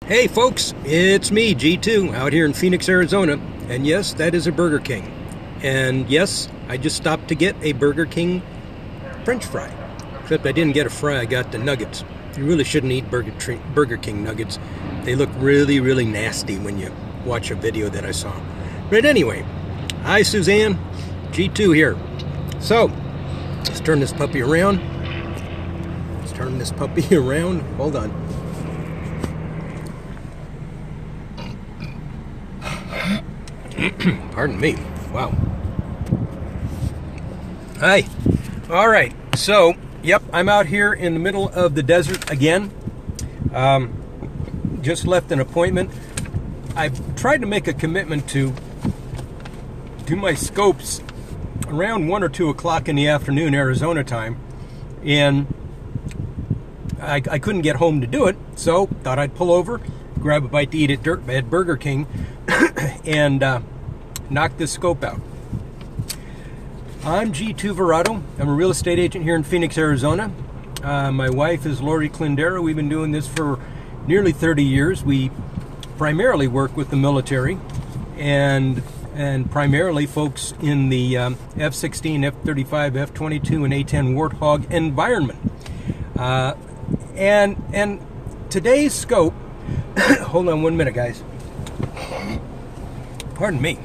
Hey folks, it's me, G2, out here in Phoenix, Arizona. And yes, that is a Burger King. And yes, I just stopped to get a Burger King French fry. Except I didn't get a fry, I got the nuggets. You really shouldn't eat Burger King nuggets. They look really, really nasty when you watch a video that I saw. But anyway, hi Suzanne, G2 here. So, let's turn this puppy around. Hold on. Pardon me. Wow. Hi. All right. So, yep, I'm out here in the middle of the desert again. Just left an appointment. I've tried to make a commitment to do my scopes around 1 or 2 o'clock in the afternoon, Arizona time, and I couldn't get home to do it, so thought I'd pull over, grab a bite to eat at Burger King, and knock this scope out. I'm G2 Verado. I'm a real estate agent here in Phoenix, Arizona. My wife is Lori Clindera. We've been doing this for nearly 30 years. We primarily work with the military and primarily folks in the F-16, F-35, F-22, and A-10 Warthog environment. And today's scope, hold on 1 minute, guys. Pardon me.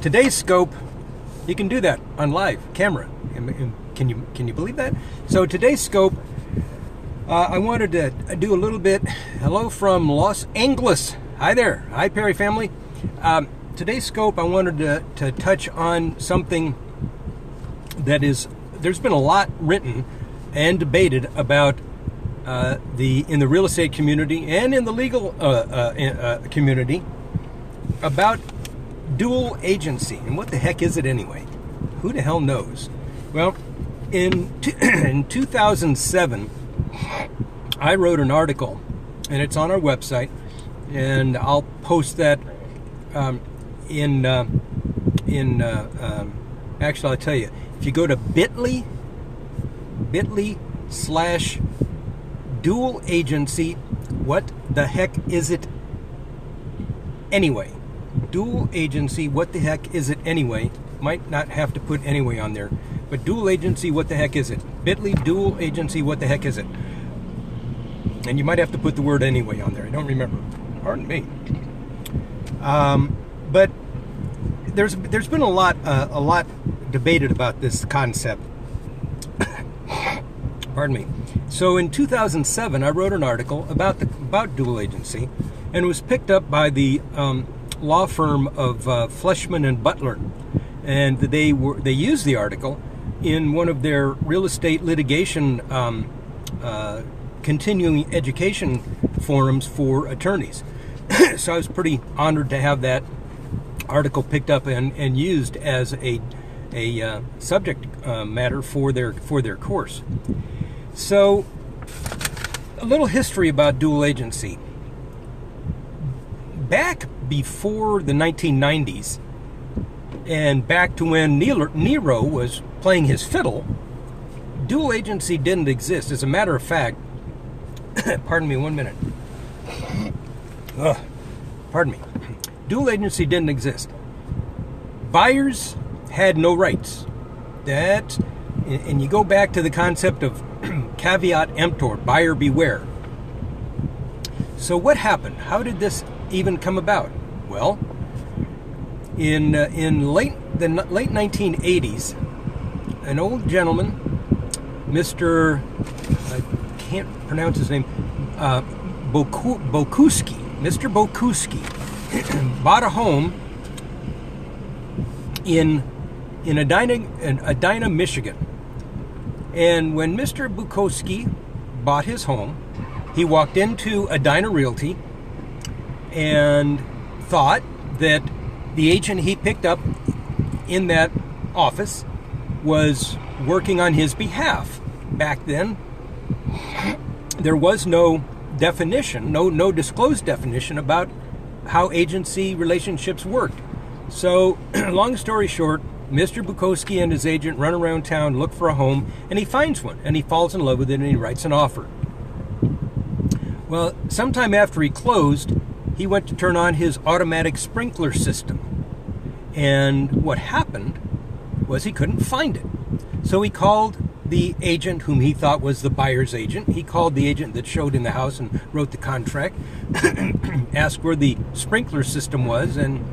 Today's scope, you can do that on live camera. Can you believe that? So today's scope, I wanted to do a little bit. Hello from Los Angeles. Hi there. Hi Perry family. Today's scope, I wanted to touch on something that is, there's been a lot written and debated about in the real estate community and in the legal community about dual agency. And what the heck is it anyway? Who the hell knows? Well, in 2007, I wrote an article, and it's on our website, and I'll post that actually, I'll tell you, if you go to bit.ly/dual agency, what the heck is it anyway? Dual agency, what the heck is it anyway? Might not have to put anyway on there, but dual agency, what the heck is it? Bit.ly dual agency, what the heck is it? And you might have to put the word anyway on there. I don't remember. Pardon me. But there's been a lot debated about this concept. Pardon me. So in 2007, I wrote an article about dual agency, and it was picked up by the law firm of Fleshman and Butler, and they used the article in one of their real estate litigation continuing education forums for attorneys. So I was pretty honored to have that article picked up and used as a subject matter for their course. So a little history about dual agency. Back before the 1990s, and back to when Nero was playing his fiddle, dual agency didn't exist. As a matter of fact, pardon me 1 minute. Pardon me. Dual agency didn't exist. Buyers had no rights. And you go back to the concept of caveat emptor, buyer beware. So what happened? How did this even come about? Well, in late 1980s, an old gentleman, Mr. I can't pronounce his name, Bokuski, Mr. Bokuski, bought a home in Edina, Michigan. And when Mr. Bukowski bought his home, he walked into Edina Realty and thought that the agent he picked up in that office was working on his behalf. Back then, there was no definition, no disclosed definition about how agency relationships worked. So, long story short, Mr. Bukowski and his agent run around town, look for a home, and he finds one, and he falls in love with it, and he writes an offer. Well, sometime after he closed, he went to turn on his automatic sprinkler system. And what happened was he couldn't find it. So he called the agent whom he thought was the buyer's agent. He called the agent that showed in the house and wrote the contract, asked where the sprinkler system was, and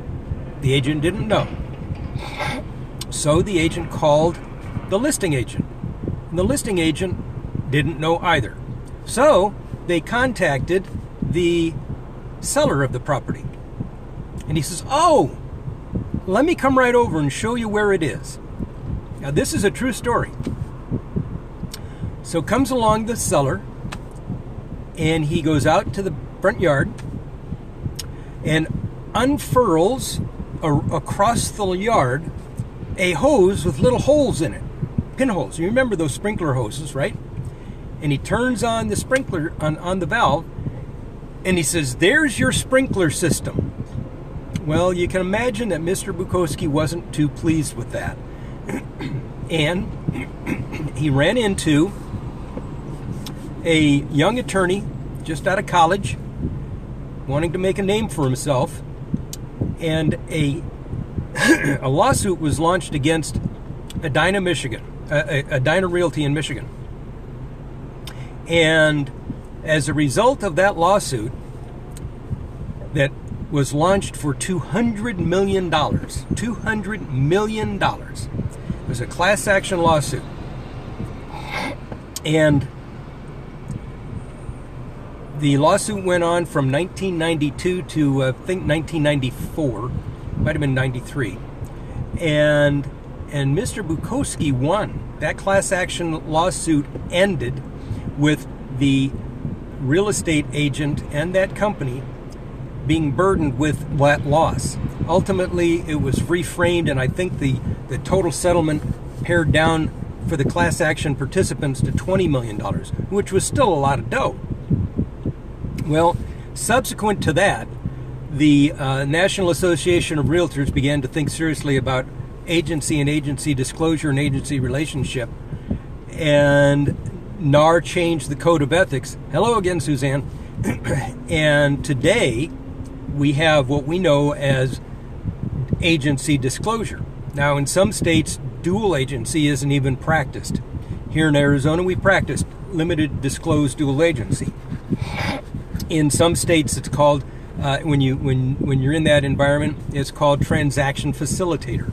the agent didn't know. So the agent called the listing agent. And the listing agent didn't know either. So they contacted the seller of the property. And he says, "Oh, let me come right over and show you where it is." Now, this is a true story. So comes along the seller, and he goes out to the front yard and unfurls across the yard a hose with little holes in it, pinholes. You remember those sprinkler hoses, right? And he turns on the sprinkler on the valve, and he says, "There's your sprinkler system." Well, you can imagine that Mr. Bukowski wasn't too pleased with that. And he ran into a young attorney just out of college, wanting to make a name for himself, and a lawsuit was launched against Edina, Michigan, Edina Realty in Michigan. And as a result of that lawsuit, that was launched for $200 million. $200 million. It was a class action lawsuit. And the lawsuit went on from 1992 to, I think, 1994. Might have been 93. And Mr. Bukowski won. That class action lawsuit ended with the real estate agent and that company being burdened with that loss. Ultimately, it was reframed, and I think the total settlement pared down for the class action participants to $20 million, which was still a lot of dough. Well, subsequent to that, the National Association of Realtors began to think seriously about agency and agency disclosure and agency relationship, and NAR changed the code of ethics. Hello again, Suzanne. And today, we have what we know as agency disclosure. Now, in some states, dual agency isn't even practiced. Here in Arizona, we practiced limited disclosed dual agency. In some states, it's called, when you're in that environment, it's called transaction facilitator.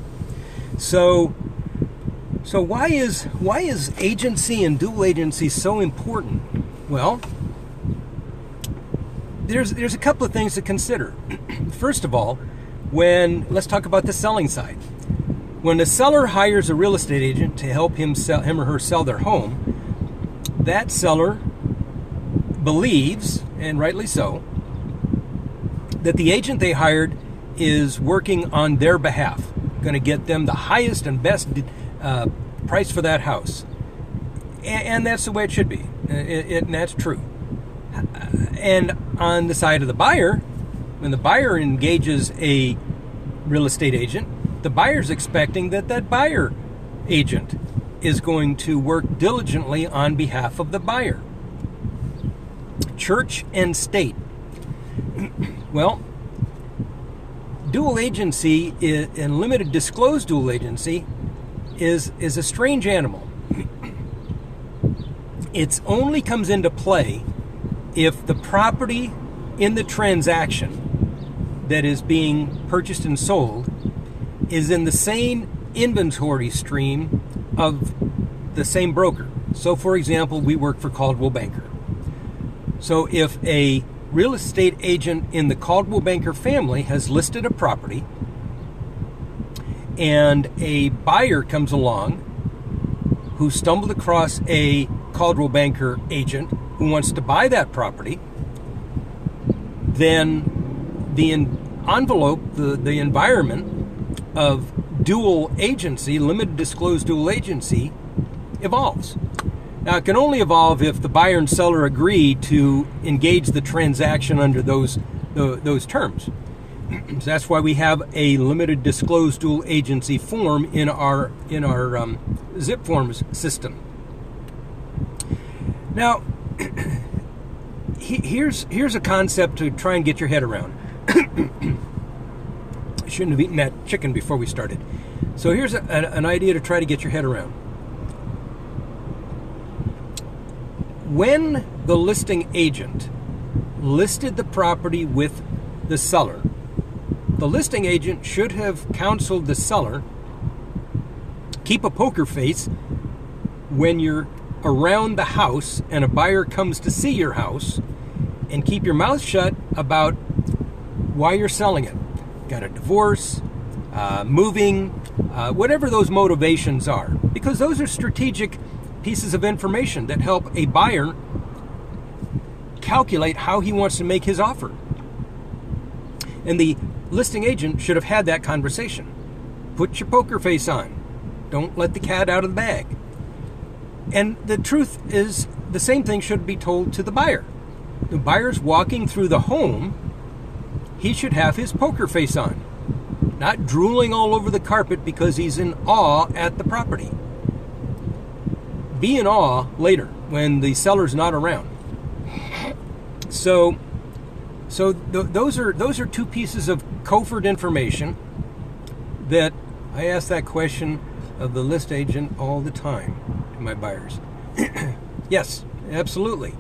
So why is agency and dual agency so important? Well, there's a couple of things to consider. First of all, let's talk about the selling side. When a seller hires a real estate agent to help him or her sell their home, that seller believes, and rightly so, that the agent they hired is working on their behalf, going to get them the highest and best price for that house. And that's the way it should be. And that's true. And on the side of the buyer, when the buyer engages a real estate agent, the buyer's expecting that buyer agent is going to work diligently on behalf of the buyer. Church and state. Well, dual agency and limited disclosed dual agency is a strange animal. It only comes into play if the property in the transaction that is being purchased and sold is in the same inventory stream of the same broker. So, for example, we work for Caldwell Banker. So if a real estate agent in the Caldwell Banker family has listed a property and a buyer comes along who stumbled across a Caldwell Banker agent who wants to buy that property, then the envelope, the environment of dual agency, limited disclosed dual agency, evolves. Now, it can only evolve if the buyer and seller agree to engage the transaction under those terms. So that's why we have a limited disclosed dual agency form in our zip forms system. Now, here's a concept to try and get your head around. I shouldn't have eaten that chicken before we started. So here's an idea to try to get your head around. When the listing agent listed the property with the seller, the listing agent should have counseled the seller, keep a poker face when you're around the house and a buyer comes to see your house, and keep your mouth shut about why you're selling it. Got a divorce, moving, whatever those motivations are, because those are strategic pieces of information that help a buyer calculate how he wants to make his offer. And the listing agent should have had that conversation. Put your poker face on. Don't let the cat out of the bag. And the truth is, the same thing should be told to the buyer. The buyer's walking through the home, he should have his poker face on, not drooling all over the carpet because he's in awe at the property. Be in awe later when the seller's not around. So those are two pieces of covert information that I ask that question of the list agent all the time to my buyers. Yes, absolutely.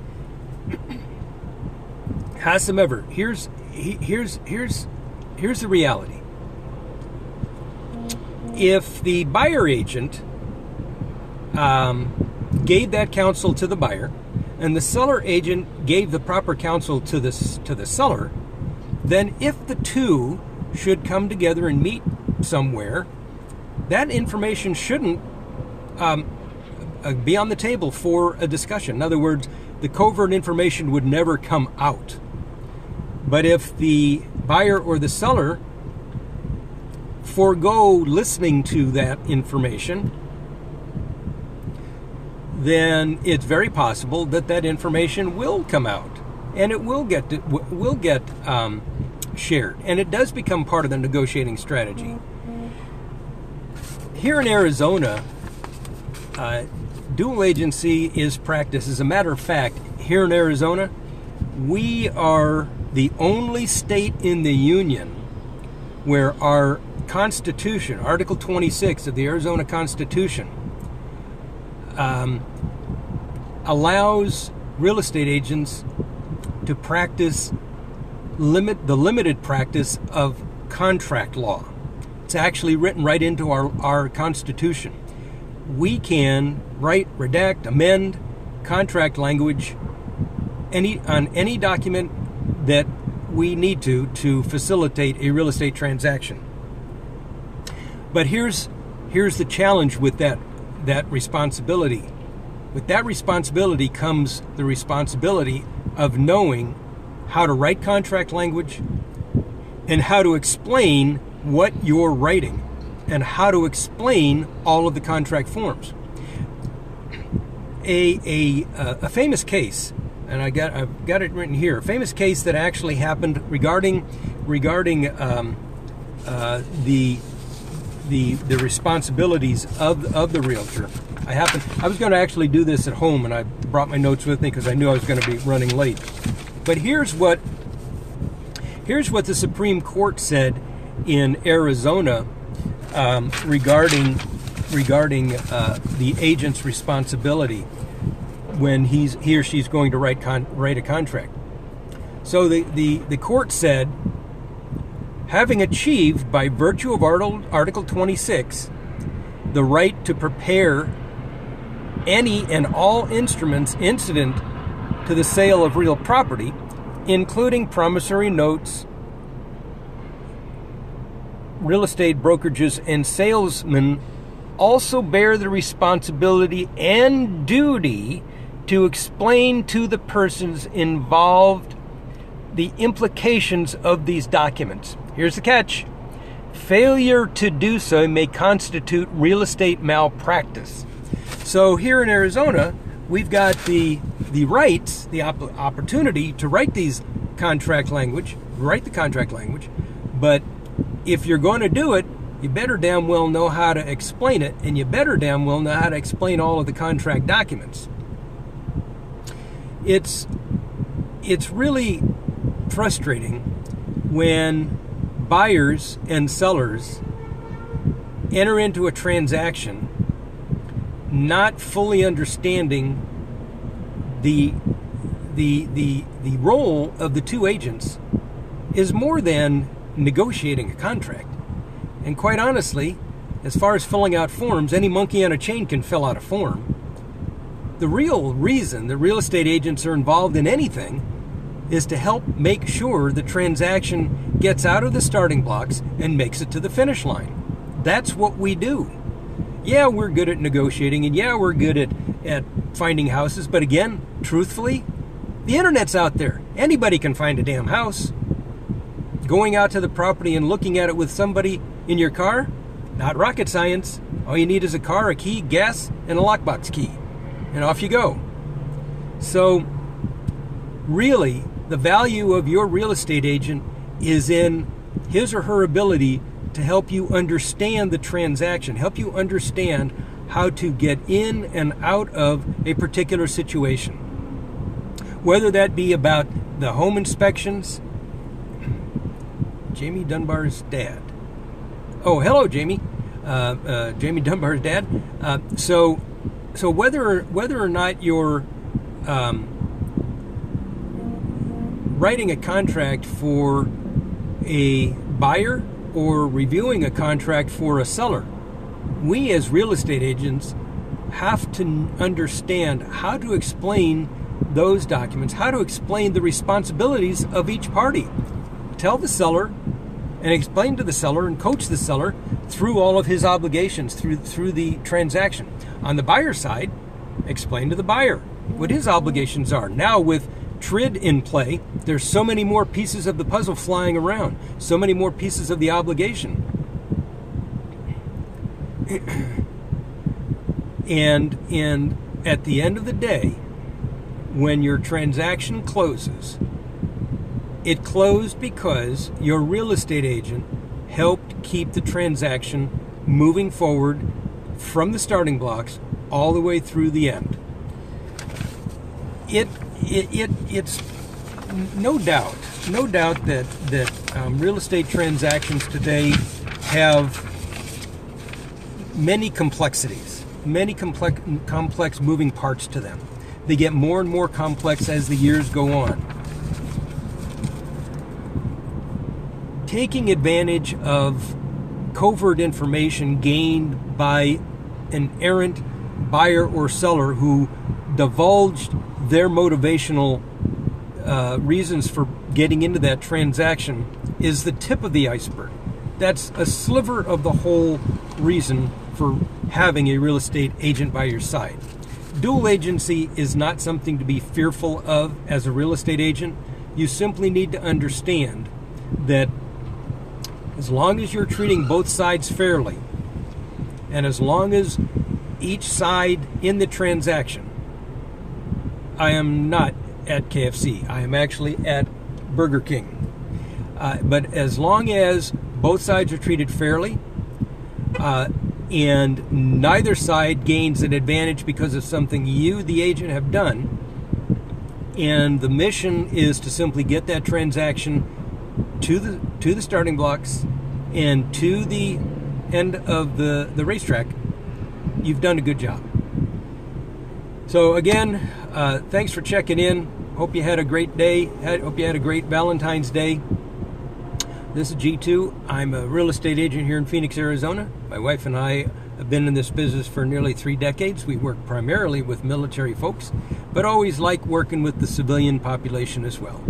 Howsoever, here's the reality. If the buyer agent gave that counsel to the buyer, and the seller agent gave the proper counsel to the seller, then if the two should come together and meet somewhere, that information shouldn't be on the table for a discussion. In other words, the covert information would never come out. But if the buyer or the seller forego listening to that information, then it's very possible that that information will come out, and it will get shared, and it does become part of the negotiating strategy. Here in Arizona, dual agency is practiced. As a matter of fact, here in Arizona, we are the only state in the union where our Constitution, Article 26 of the Arizona Constitution, allows real estate agents to practice the limited practice of contract law. It's actually written right into our Constitution. We can write, redact, amend contract language on any document that we need to facilitate a real estate transaction. But here's the challenge with that responsibility. With that responsibility comes the responsibility of knowing how to write contract language and how to explain what you're writing and how to explain all of the contract forms. A famous case, and I've got it written here, a famous case that actually happened regarding the responsibilities of the realtor. I was going to actually do this at home, and I brought my notes with me because I knew I was going to be running late. But here's what the Supreme Court said in Arizona regarding the agent's responsibility when he or she's going to write a contract. So the court said, having achieved by virtue of Article 26 the right to prepare any and all instruments incident to the sale of real property, including promissory notes, real estate brokerages, and salesmen, also bear the responsibility and duty to explain to the persons involved the implications of these documents. Here's the catch. Failure to do so may constitute real estate malpractice. So here in Arizona, we've got the rights, the opportunity to write the contract language, but if you're going to do it, you better damn well know how to explain it, and you better damn well know how to explain all of the contract documents. It's it's really frustrating when buyers and sellers enter into a transaction not fully understanding the role of the two agents is more than negotiating a contract. And quite honestly, as far as filling out forms, any monkey on a chain can fill out a form. The real reason the real estate agents are involved in anything is to help make sure the transaction gets out of the starting blocks and makes it to the finish line. That's what we do. Yeah, we're good at negotiating, and yeah, we're good at finding houses, but again, truthfully, the internet's out there. Anybody can find a damn house. Going out to the property and looking at it with somebody in your car, not rocket science. All you need is a car, a key, gas, and a lockbox key. And off you go. So, really, the value of your real estate agent is in his or her ability to help you understand the transaction, help you understand how to get in and out of a particular situation. Whether that be about the home inspections, Jamie Dunbar's dad. Oh, hello, Jamie. Jamie Dunbar's dad. So whether or not you're writing a contract for a buyer or reviewing a contract for a seller, we as real estate agents have to understand how to explain those documents, how to explain the responsibilities of each party. Tell the seller and explain to the seller and coach the seller through all of his obligations, through the transaction. On the buyer side, explain to the buyer what his obligations are. Now with TRID in play, there's so many more pieces of the puzzle flying around, so many more pieces of the obligation. And at the end of the day, when your transaction closes, it closed because your real estate agent helped keep the transaction moving forward from the starting blocks all the way through the end. It's no doubt that real estate transactions today have many complexities, many complex moving parts to them. They get more and more complex as the years go on. Taking advantage of covert information gained by an errant buyer or seller who divulged their motivational reasons for getting into that transaction is the tip of the iceberg. That's a sliver of the whole reason for having a real estate agent by your side. Dual agency is not something to be fearful of as a real estate agent. You simply need to understand that as long as you're treating both sides fairly, and as long as each side in the transaction, I am not at KFC, I am actually at Burger King. But as long as both sides are treated fairly, and neither side gains an advantage because of something you, the agent, have done, and the mission is to simply get that transaction to the starting blocks and to the end of the racetrack, you've done a good job. So again, thanks for checking in. Hope you had a great day. Hope you had a great Valentine's Day. This is G2. I'm a real estate agent here in Phoenix, Arizona. My wife and I have been in this business for nearly 3 decades. We work primarily with military folks, but always like working with the civilian population as well.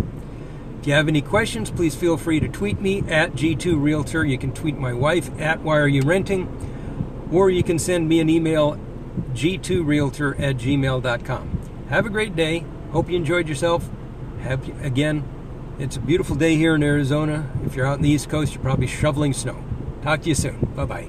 If you have any questions, please feel free to tweet me at G2Realtor. You can tweet my wife at Why Are You Renting? Or you can send me an email, g2realtor@gmail.com. Have a great day. Hope you enjoyed yourself. Again, it's a beautiful day here in Arizona. If you're out in the East Coast, you're probably shoveling snow. Talk to you soon. Bye-bye.